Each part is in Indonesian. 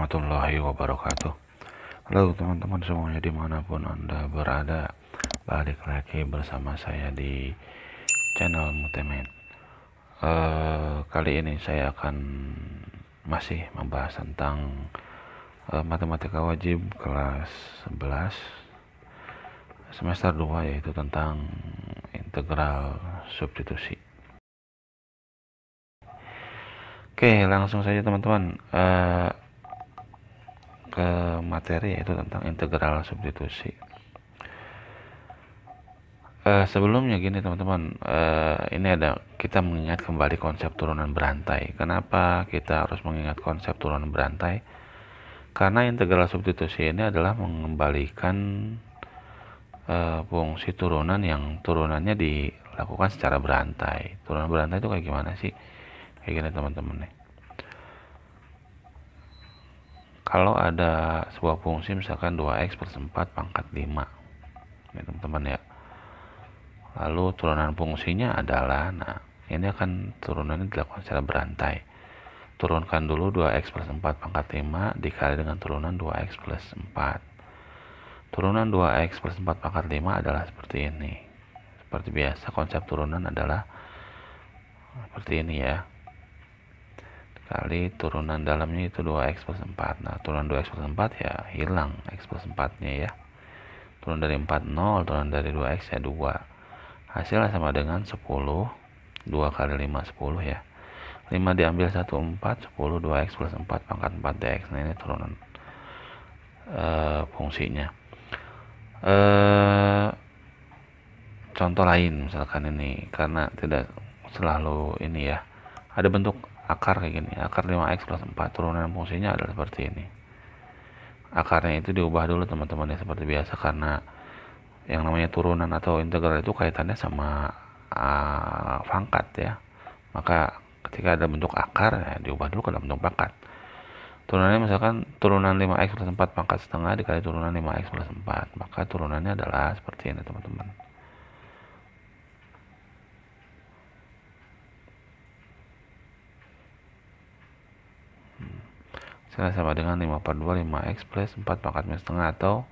warahmatullahi wabarakatuh. Halo teman-teman semuanya dimanapun Anda berada, balik lagi bersama saya di channel Mutemed. Kali ini saya akan masih membahas tentang matematika wajib kelas 11 semester 2, yaitu tentang integral substitusi. Oke, langsung saja teman-teman ke materi, yaitu tentang integral substitusi. Sebelumnya gini teman-teman, ini ada kita mengingat kembali konsep turunan berantai. Kenapa kita harus mengingat konsep turunan berantai? Karena integral substitusi ini adalah mengembalikan fungsi turunan yang turunannya dilakukan secara berantai. Turunan berantai itu kayak gimana sih? Kayak gini teman-teman nih. Kalau ada sebuah fungsi misalkan 2x per 4 pangkat 5, ini teman-teman ya. Lalu turunan fungsinya adalah, nah ini akan turunannya dilakukan secara berantai. Turunkan dulu 2x plus 4 pangkat 5 dikali dengan turunan 2x plus 4. Turunan 2x plus 4 pangkat 5 adalah seperti ini. Seperti biasa konsep turunan adalah seperti ini ya. Kali turunan dalamnya itu 2x plus 4. Nah turunan 2x plus 4 ya hilang x plus 4 nya ya. Turunan dari 4 0, turunan dari 2x ya 2. Hasilnya sama dengan 10. 2 kali 5 10 ya. 5 diambil 1 4, 10 2x plus 4 pangkat 4 dx. Nah ini turunan fungsinya. Contoh lain misalkan ini, karena tidak selalu ini ya, ada bentuk akar kayak gini, akar 5x plus 4, turunan fungsinya adalah seperti ini. Akarnya itu diubah dulu teman-teman ya, seperti biasa, karena yang namanya turunan atau integral itu kaitannya sama pangkat ya. Maka ketika ada bentuk akar ya diubah dulu ke dalam bentuk pangkat. Turunannya misalkan turunan 5x plus 4 pangkat setengah dikali turunan 5x plus 4, maka turunannya adalah seperti ini teman-teman. Sama dengan 5 per 2 5x plus 4 pangkat minus setengah, atau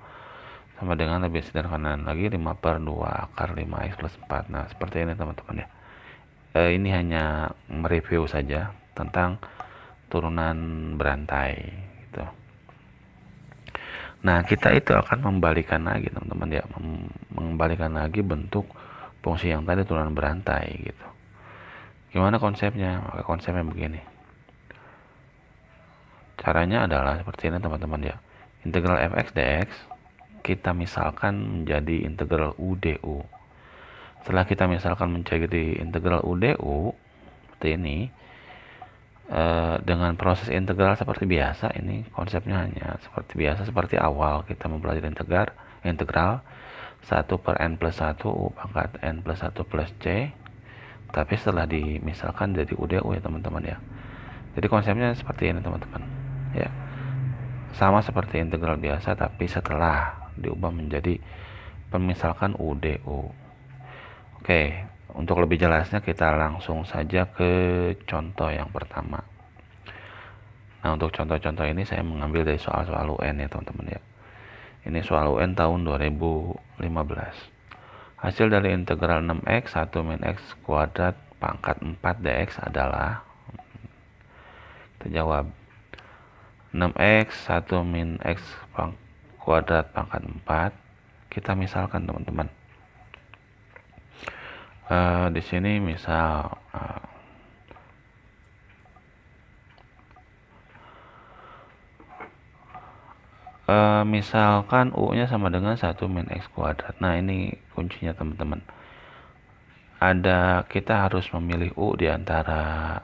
sama dengan lebih sederhana lagi 5 per 2 akar 5x plus 4. Nah seperti ini teman-teman ya. Ini hanya mereview saja tentang turunan berantai gitu. Nah kita itu akan membalikan lagi teman-teman ya, mengembalikan lagi bentuk fungsi yang tadi turunan berantai gitu. Gimana konsepnya? Maka konsepnya begini. Caranya adalah seperti ini teman-teman ya. Integral fx dx kita misalkan menjadi integral u du. Setelah kita misalkan menjadi integral u du seperti ini, dengan proses integral seperti biasa, ini konsepnya hanya seperti biasa, seperti awal kita mempelajari integral 1 per n plus 1 u pangkat n plus 1 plus c, tapi setelah dimisalkan jadi u du ya teman-teman ya. Jadi konsepnya seperti ini teman-teman ya, sama seperti integral biasa, tapi setelah diubah menjadi pemisalkan u du. Oke, untuk lebih jelasnya kita langsung saja ke contoh yang pertama. Nah untuk contoh-contoh ini saya mengambil dari soal-soal UN ya teman-teman ya. Ini soal UN tahun 2015. Hasil dari integral 6x 1 min x kuadrat pangkat 4 dx adalah, kita jawab 6x 1 min x kuadrat pangkat 4. Kita misalkan teman-teman, di sini misal misalkan u-nya sama dengan 1 min x kuadrat. Nah ini kuncinya teman-teman. Kita harus memilih u di antara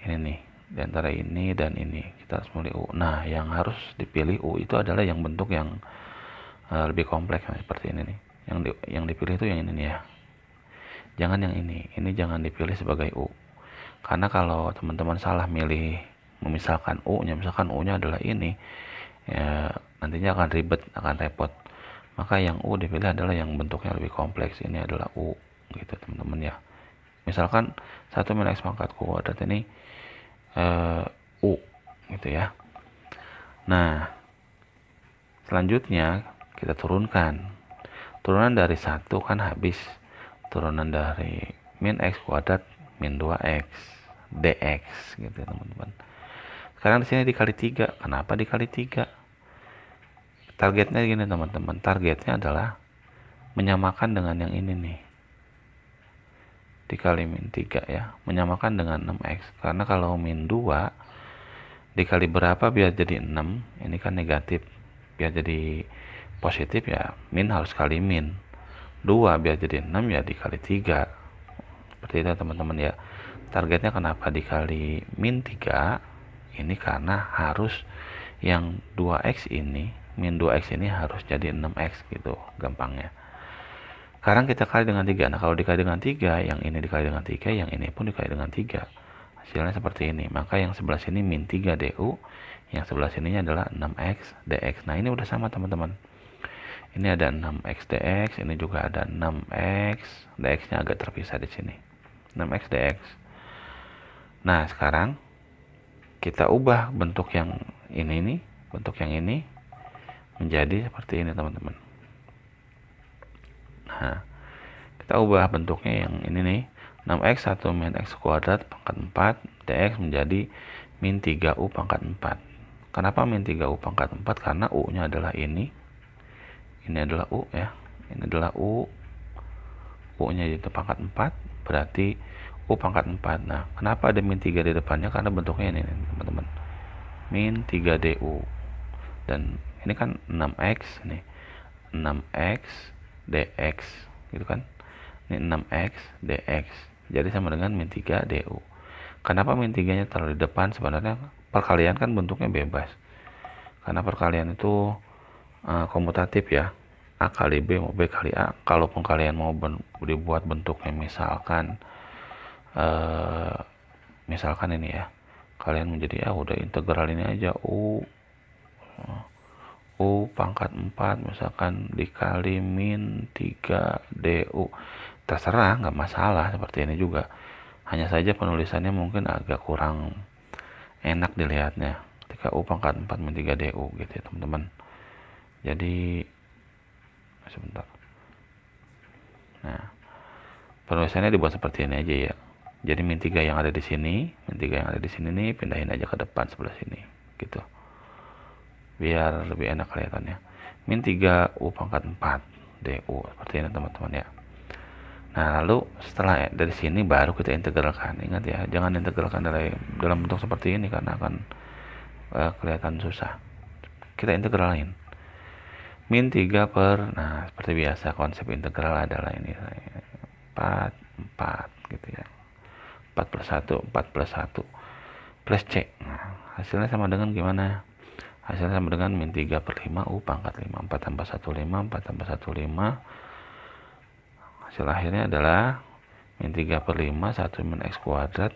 ini nih, di antara ini dan ini. Kita harus memilih u. Nah yang harus dipilih u itu adalah yang bentuk yang lebih kompleks seperti ini nih. Yang dipilih itu yang ini nih ya. Jangan yang ini jangan dipilih sebagai u. Karena kalau teman-teman salah milih memisahkan u-nya, misalkan u-nya adalah ini ya, nantinya akan ribet, akan repot. Maka yang u dipilih adalah yang bentuknya lebih kompleks. Ini adalah u gitu teman-teman ya. Misalkan 1 min x pangkat kuadrat ini u gitu ya. Nah, selanjutnya kita turunkan. Turunan dari 1 kan habis. Turunan dari min x kuadrat min 2x dx gitu teman-teman. Sekarang di sini dikali 3. Kenapa dikali 3? Targetnya gini teman-teman. Targetnya adalah menyamakan dengan yang ini nih. Dikali min 3 ya. Menyamakan dengan 6x. Karena kalau min 2 dikali berapa biar jadi 6. Ini kan negatif. Biar jadi positif ya min harus kali min. 2 biar jadi 6 ya dikali 3. Seperti itu teman-teman ya. Targetnya kenapa dikali min 3? Ini karena harus yang 2x ini, min 2x ini harus jadi 6x gitu gampangnya. Sekarang kita kali dengan 3. Nah, kalau dikali dengan 3, yang ini dikali dengan 3, yang ini pun dikali dengan 3. Hasilnya seperti ini. Maka yang sebelah sini min 3 du, yang sebelah sininya adalah 6x dx. Nah, ini udah sama teman-teman. Ini ada 6x dx, ini juga ada 6x, dx-nya agak terpisah di sini. 6x dx. Nah, sekarang kita ubah bentuk yang ini nih, bentuk yang ini menjadi seperti ini, teman-teman. Nah, kita ubah bentuknya yang ini nih, 6x 1 min x kuadrat pangkat 4 dx menjadi min 3u pangkat 4. Kenapa min 3u pangkat 4? Karena u-nya adalah ini adalah u ya, ini adalah u-nya itu pangkat 4, berarti u pangkat 4. Nah, kenapa ada min 3 di depannya? Karena bentuknya ini teman-teman, min 3 du, dan ini kan 6x nih, 6x dx gitu kan, ini 6x dx, jadi sama dengan min 3 du. Kenapa min 3 nya taruh di depan? Sebenarnya perkalian kan bentuknya bebas, karena perkalian itu komutatif ya, A kali B mau B kali A. Kalaupun kalian mau dibuat bentuknya misalkan ini ya, kalian menjadi udah integral ini aja, u pangkat 4 misalkan dikali min 3 du, terserah, nggak masalah. Seperti ini juga, hanya saja penulisannya mungkin agak kurang enak dilihatnya ketika u pangkat 4 min 3 du gitu ya teman-teman. Jadi sebentar, nah penulisannya dibuat seperti ini aja ya. Jadi min 3 yang ada di sini, nih pindahin aja ke depan sebelah sini gitu, biar lebih enak kelihatannya. Min 3 u pangkat 4 du, seperti ini teman-teman ya. Nah, lalu setelah dari sini baru kita integralkan. Ingat ya, jangan integralkan dalam bentuk seperti ini karena akan kelihatan susah. Kita integralin min 3 per, nah seperti biasa konsep integral adalah ini 4 gitu ya, 4 plus 1 plus C. Nah, hasilnya sama dengan gimana? Hasilnya sama dengan min 3 per 5 u pangkat 5. 4 tambah 1 5, 4 tambah 1 5. Hasil akhirnya adalah min 3 per 5 1 min x kuadrat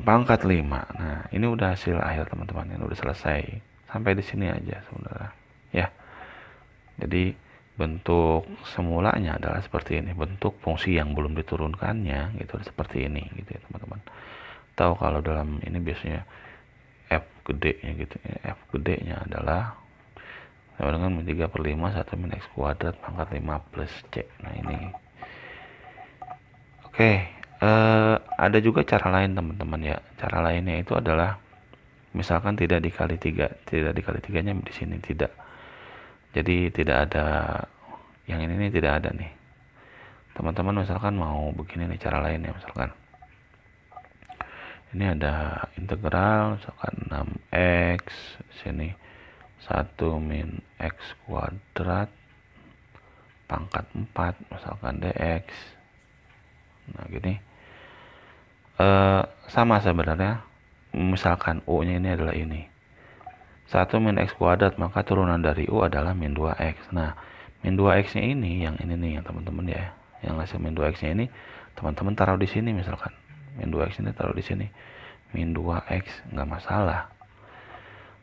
pangkat 5. Nah, ini udah hasil akhir teman-teman, ini udah selesai. Sampai di sini aja sebenarnya ya. Jadi bentuk semulanya adalah seperti ini, bentuk fungsi yang belum diturunkannya gitu seperti ini gitu ya teman-teman. Tahu kalau dalam ini biasanya f gedenya gitu ya, f gedenya adalah sama dengan min 3 per 5 1 min x kuadrat pangkat 5 plus c. Nah ini oke. Ada juga cara lain teman-teman ya. Cara lainnya itu adalah misalkan tidak dikali 3 nya di sini tidak. Jadi tidak ada yang ini nih, tidak ada nih teman-teman. Misalkan mau begini nih cara lainnya, misalkan ini ada integral misalkan 6x sini 1 min x kuadrat pangkat 4 misalkan dx. Nah gini, sama sebenarnya. Misalkan u nya ini adalah ini 1 min x kuadrat, maka turunan dari u adalah min 2x. Nah, min 2x nya ini, yang ini nih, yang teman-teman ya, yang hasil min 2x nya ini, teman-teman taruh di sini misalkan. Min 2x ini taruh di sini. Min 2x, nggak masalah.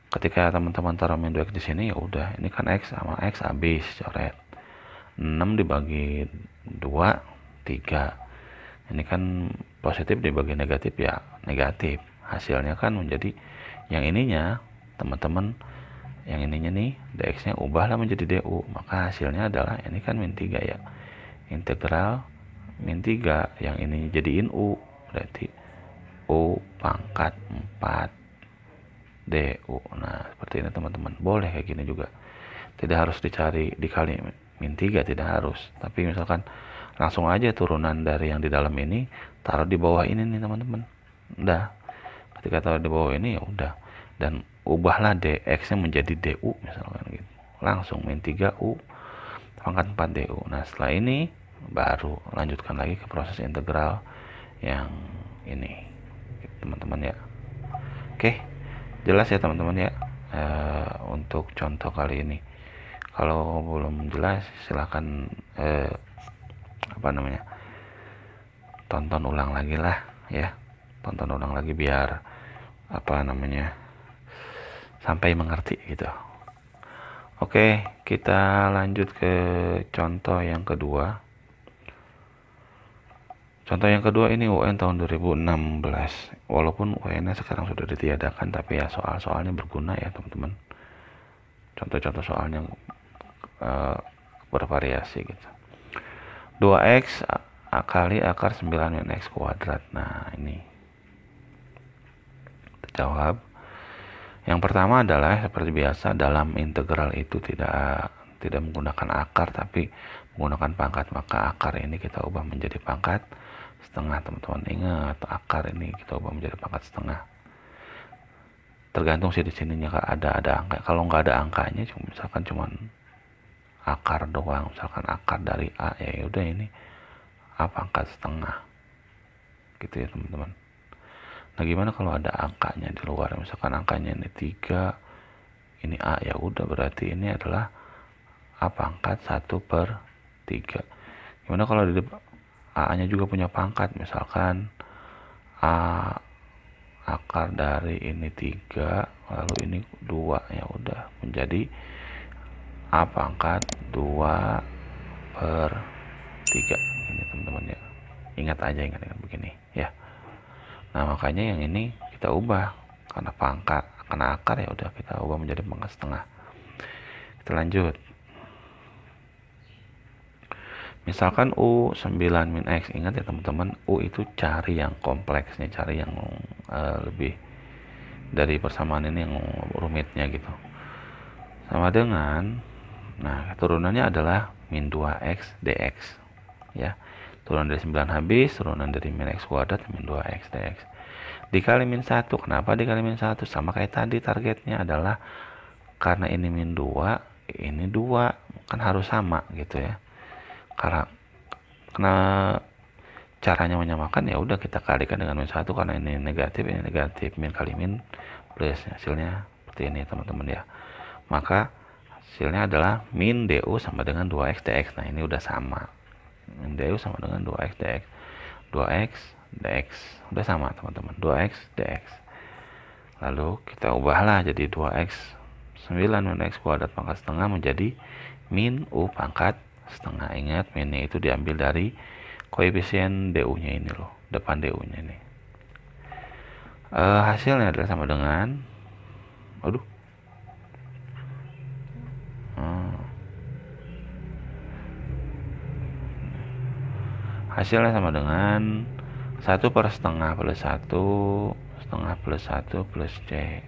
Ketika teman-teman taruh min 2x di sini, ya udah, ini kan x sama x habis, coret. 6 dibagi 2, 3. Ini kan positif dibagi negatif ya, negatif. Hasilnya kan menjadi yang ininya teman-teman yang ininya nih dx nya ubahlah menjadi du, maka hasilnya adalah ini kan min 3 ya, integral min 3 yang ini jadiin u, berarti u pangkat 4 du. Nah seperti ini teman-teman, boleh kayak gini juga, tidak harus dikali min 3, tidak harus, tapi misalkan langsung aja turunan dari yang di dalam ini taruh di bawah ini nih teman-teman, udah ketika taruh di bawah ini ya udah, dan ubahlah dx nya menjadi du misalkan gitu, langsung min 3 u pangkat 4 du. Nah setelah ini baru lanjutkan lagi ke proses integral yang ini teman-teman ya. Oke, jelas ya teman-teman ya untuk contoh kali ini. Kalau belum jelas silahkan tonton ulang lagi lah ya, tonton ulang lagi biar sampai mengerti gitu. Oke, kita lanjut ke contoh yang kedua. Contoh yang kedua ini UN tahun 2016. Walaupun UN sekarang sudah ditiadakan, tapi ya soal-soalnya berguna ya teman-teman. Contoh-contoh soalnya bervariasi gitu. 2x kali akar 9 min x kuadrat. Nah ini kita jawab. Yang pertama adalah seperti biasa, dalam integral itu tidak menggunakan akar tapi menggunakan pangkat, maka akar ini kita ubah menjadi pangkat setengah. Teman-teman ingat, akar ini kita ubah menjadi pangkat setengah. Tergantung sih di sininya ada angka. Kalau nggak ada angkanya, misalkan cuman akar doang, misalkan akar dari a, ya udah ini a pangkat setengah gitu ya teman-teman. Nah gimana kalau ada angkanya di luar, misalkan angkanya ini 3, ini a, ya udah berarti ini adalah a pangkat 1/3. Gimana kalau di a nya juga punya pangkat, misalkan a akar dari ini 3 lalu ini 2, ya udah menjadi a pangkat 2/3 ini teman-teman ya. Ingat begini ya. Nah makanya yang ini kita ubah karena akar, ya udah kita ubah menjadi pangkat setengah. Kita lanjut. Misalkan u 9 min x, ingat ya teman-teman, u itu cari yang kompleksnya, cari yang lebih dari persamaan ini yang rumitnya gitu. Sama dengan, nah turunannya adalah min 2x dx ya. Turunan dari 9 habis, turunan dari min x kuadrat min 2x dx dikali min 1. Kenapa dikali min 1? Sama kayak tadi, targetnya adalah karena ini min 2, ini 2, kan harus sama gitu ya. Karena caranya menyamakan, ya udah kita kalikan dengan min 1, karena ini negatif, min kali min plus, hasilnya seperti ini teman-teman ya. Maka hasilnya adalah min du sama dengan 2x dx. Nah ini udah sama, min du sama dengan 2x dx, 2x dx udah sama teman-teman, 2x dx. Lalu kita ubahlah jadi 2x 9 min x kuadrat pangkat setengah menjadi min u pangkat setengah. Ingat, minnya itu diambil dari koefisien du nya ini loh, depan du nya ini. Hasilnya adalah sama dengan hasilnya sama dengan 1/2 plus 1 setengah plus 1 plus c,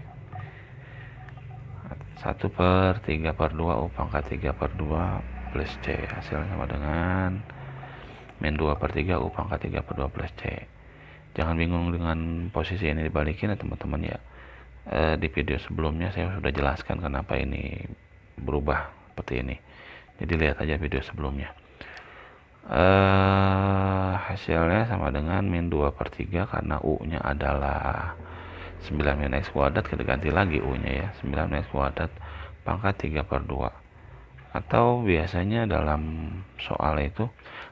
1/3/2 u pangkat 3/2 plus c. Hasilnya sama dengan min 2/3 u pangkat 3/2 plus c. Jangan bingung dengan posisi ini dibalikin ya teman-teman ya. Di video sebelumnya saya sudah jelaskan kenapa ini berubah seperti ini, jadi lihat aja video sebelumnya. Hasilnya sama dengan min 2/3 karena u nya adalah 9 min x kuadrat, kita ganti lagi u nya ya, 9 min x kuadrat pangkat 3/2. Atau biasanya dalam soal itu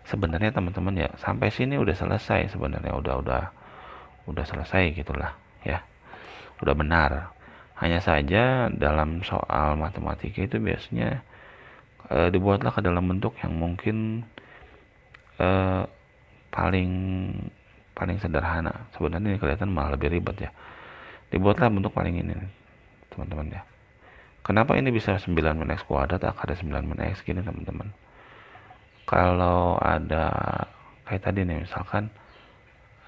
sebenarnya teman-teman ya, sampai sini udah selesai sebenarnya, udah selesai gitulah ya, udah benar. Hanya saja dalam soal matematika itu biasanya dibuatlah ke dalam bentuk yang mungkin paling sederhana. Sebenarnya ini kelihatan malah lebih ribet ya. Dibuatlah bentuk paling ini teman-teman ya. Kenapa ini bisa 9 min X kuadrat akar dari 9 min X? Gini teman-teman, kalau ada kayak tadi nih, misalkan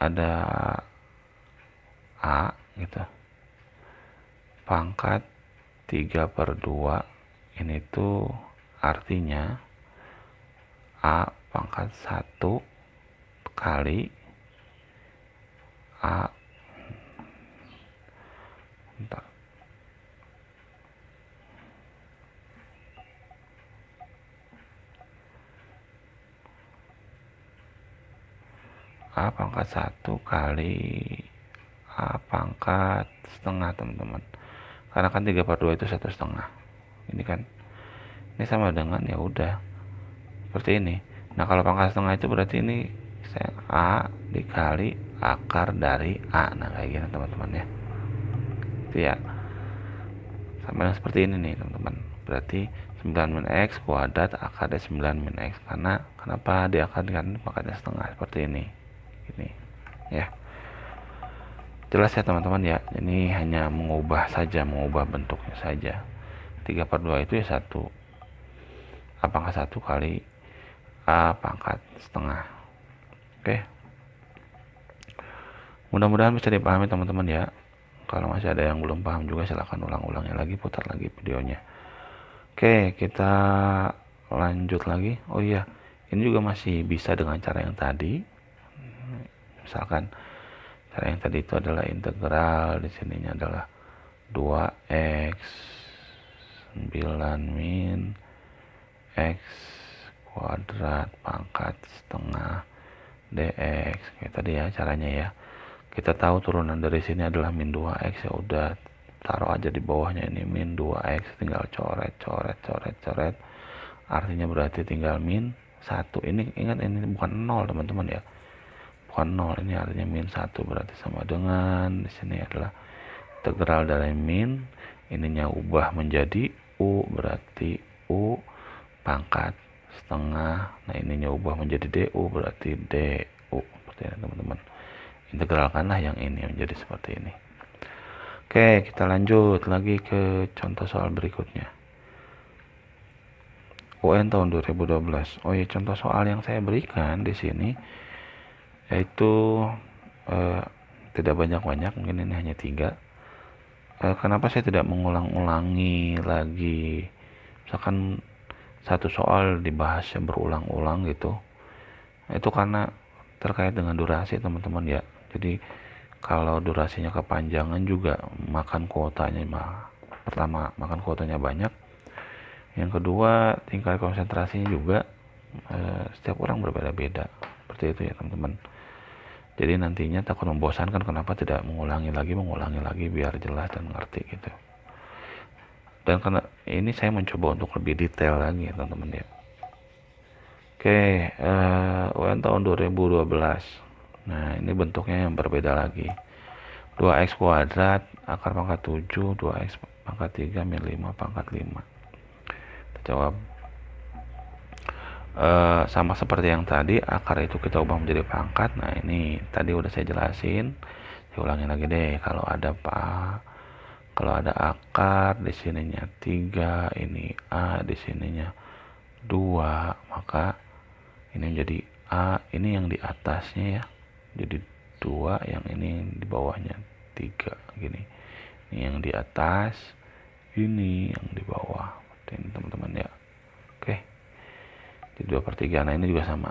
ada A gitu, pangkat 3/2, ini tuh artinya A pangkat 1 kali A, bentar, A pangkat 1 kali A pangkat setengah teman-teman, karena kan 3/2 itu 1/2. Ini kan, ini sama dengan ya udah seperti ini. Nah kalau pangkat setengah itu berarti ini A dikali akar dari A. Nah kayak gini teman-teman ya, itu ya sama dengan seperti ini nih teman-teman. Berarti 9 min X kuadrat akar dari 9 min X, karena kenapa diakarkan pangkatnya setengah seperti ini. Ini ya, jelas ya teman-teman ya. Ini hanya mengubah saja, mengubah bentuknya saja. 3/2 itu ya 1 A pangkat 1 kali A pangkat setengah. Oke, mudah-mudahan bisa dipahami teman-teman ya. Kalau masih ada yang belum paham juga silahkan ulang-ulangnya lagi, putar lagi videonya. Oke, kita lanjut lagi. Oh iya, ini juga masih bisa dengan cara yang tadi. Misalkan cara yang tadi itu adalah integral, di sininya adalah 2x 9 min X kuadrat pangkat setengah dx, kayak tadi ya caranya ya. Kita tahu turunan dari sini adalah min 2x, ya udah taruh aja di bawahnya ini min 2x, tinggal coret coret coret coret, artinya berarti tinggal min 1. Ini ingat, ini bukan 0 teman-teman ya, bukan 0, ini artinya min 1, berarti sama dengan di sini adalah integral dari min, ininya ubah menjadi u, berarti u pangkat setengah. Nah ininya ubah menjadi du, berarti du, seperti ini teman-teman. Integralkanlah yang ini menjadi seperti ini. Oke, kita lanjut lagi ke contoh soal berikutnya. UN tahun 2012. Oh ya, contoh soal yang saya berikan di sini yaitu tidak banyak-banyak, mungkin ini hanya 3. Kenapa saya tidak mengulang-ulangi lagi, misalkan satu soal dibahasnya berulang-ulang gitu, itu karena terkait dengan durasi teman-teman ya. Jadi kalau durasinya kepanjangan juga makan kuotanya, pertama makan kuotanya banyak, yang kedua tingkat konsentrasinya juga setiap orang berbeda-beda, seperti itu ya teman-teman. Jadi nantinya takut membosankan, kenapa tidak mengulangi lagi biar jelas dan ngerti gitu. Dan karena ini saya mencoba untuk lebih detail lagi ya teman-teman ya. Oke, UN tahun 2012. Nah ini bentuknya yang berbeda lagi. 2x kuadrat akar pangkat 7 2x pangkat 3 min 5 pangkat 5. Kita jawab. Sama seperti yang tadi, akar itu kita ubah menjadi pangkat. Nah ini tadi udah saya jelasin, saya ulangi lagi deh. Kalau ada akar di sininya 3, ini A di sininya 2, maka ini menjadi A, ini yang di atasnya ya, jadi 2, yang ini di bawahnya 3 gini. Ini yang di atas, ini yang di bawah. Ini teman-teman ya. Oke, di 2/3. Nah ini juga sama,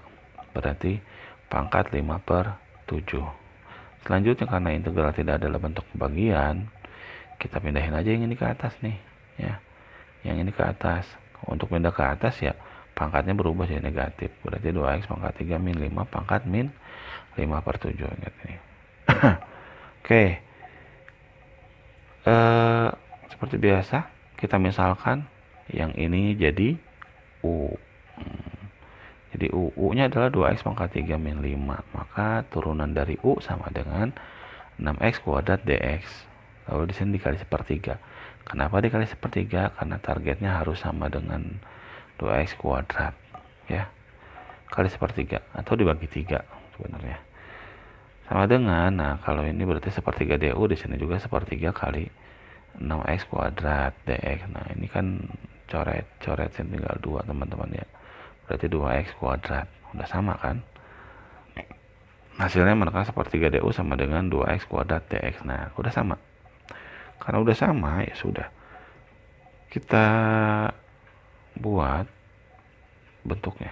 berarti pangkat 5/7. Selanjutnya karena integral tidak adalah bentuk pembagian, kita pindahin aja yang ini ke atas nih ya, yang ini ke atas. Untuk pindah ke atas ya pangkatnya berubah jadi negatif, berarti 2x pangkat 3 min 5 pangkat min 5/7. Ingat ini. Oke, seperti biasa kita misalkan yang ini jadi u. Jadi u nya adalah 2x pangkat 3 min 5, maka turunan dari u sama dengan 6x kuadrat dx. Lalu di sini dikali 1/3. Kenapa dikali 1/3? Karena targetnya harus sama dengan 2x kuadrat ya, kali 1/3 atau dibagi 3 sebenarnya. Sama dengan, nah kalau ini berarti 1/3 du, di sini juga 1/3 kali 6x kuadrat dx. Nah ini kan coret tinggal 2 teman-teman ya, berarti 2x kuadrat, udah sama kan. Hasilnya menekan sepertiga du sama dengan 2x kuadrat dx. Nah udah sama, karena udah sama ya sudah, kita buat bentuknya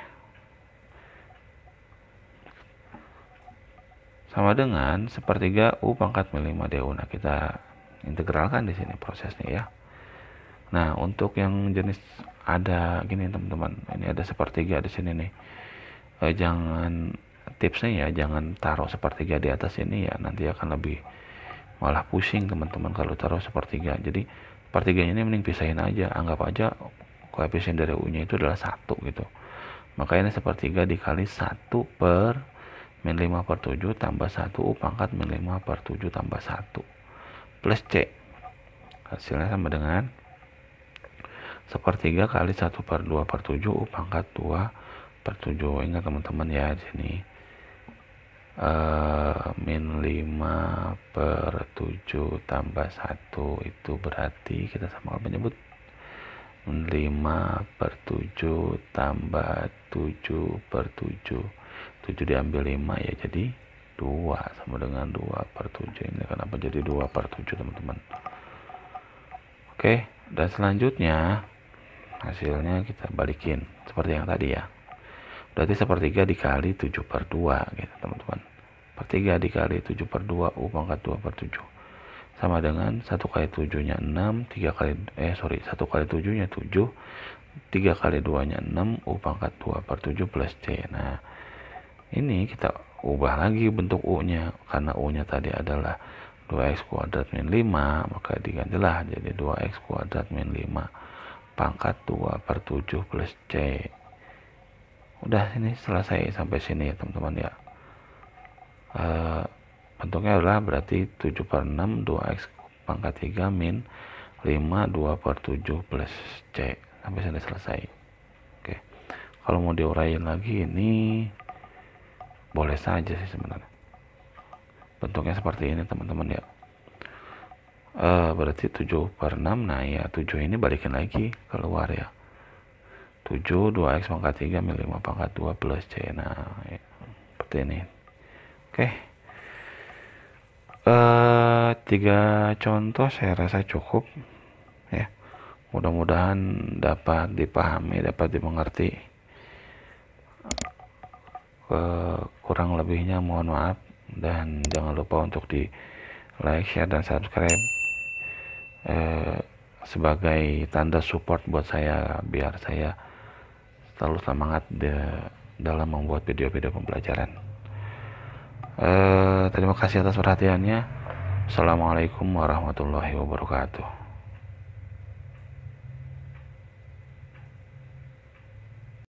sama dengan sepertiga u pangkat min 5 du. Nah kita integralkan di sini prosesnya ya. Nah untuk yang jenis ada gini teman-teman, ini ada sepertiga di sini nih, jangan, tipsnya ya jangan taruh sepertiga di atas ini ya, nanti akan lebih malah pusing teman-teman kalau taruh sepertiga. Jadi sepertiganya ini mending pisahin aja, anggap aja koefisien dari u nya itu adalah 1 gitu, makanya sepertiga dikali 1 per min 5 per 7 tambah 1 u pangkat min 5 per 7 tambah 1 plus c. Hasilnya sama dengan sepertiga kali 1 per 2 per 7 u pangkat 2 per 7. Ingat teman-teman ya, di sini min 5 per 7 tambah 1 itu berarti kita sama menyebut min 5 per 7 tambah 7 per 7 diambil 5 ya, jadi 2 sama dengan 2 per 7. Ini kenapa jadi 2 per 7 teman-teman. Oke, dan selanjutnya hasilnya kita balikin seperti yang tadi ya, berarti sepertiga dikali 7 per 2 gitu teman-teman. Sepertiga dikali 7 per 2 u pangkat 2 per 7 sama dengan 1 kali 7 nya 6, 1 kali 7 nya 7, 3 kali 2 nya 6 u pangkat 2 per 7 plus c. Nah ini kita ubah lagi bentuk u nya, karena u nya tadi adalah 2x kuadrat min 5, maka digantilah jadi 2x kuadrat min 5 pangkat 2 per 7 plus c. Udah, ini selesai sampai sini ya teman-teman ya. Bentuknya adalah berarti 7 per 6 2x pangkat 3 min 5 2 per 7 plus c. Sampai sini selesai. Oke, kalau mau diuraiin lagi ini boleh saja sih sebenarnya, bentuknya seperti ini teman-teman ya. Berarti 7 per 6, nah ya 7 ini balikin lagi keluar ya, 7 2x pangkat 3 min 5 pangkat 2 plus c. Nah ya, seperti ini. Oke, 3 contoh saya rasa cukup ya, mudah-mudahan dapat dipahami, dapat dimengerti. Kurang lebihnya mohon maaf, dan jangan lupa untuk di like, share, dan subscribe sebagai tanda support buat saya, biar saya selalu semangat dalam membuat video-video pembelajaran. Terima kasih atas perhatiannya. Assalamualaikum warahmatullahi wabarakatuh.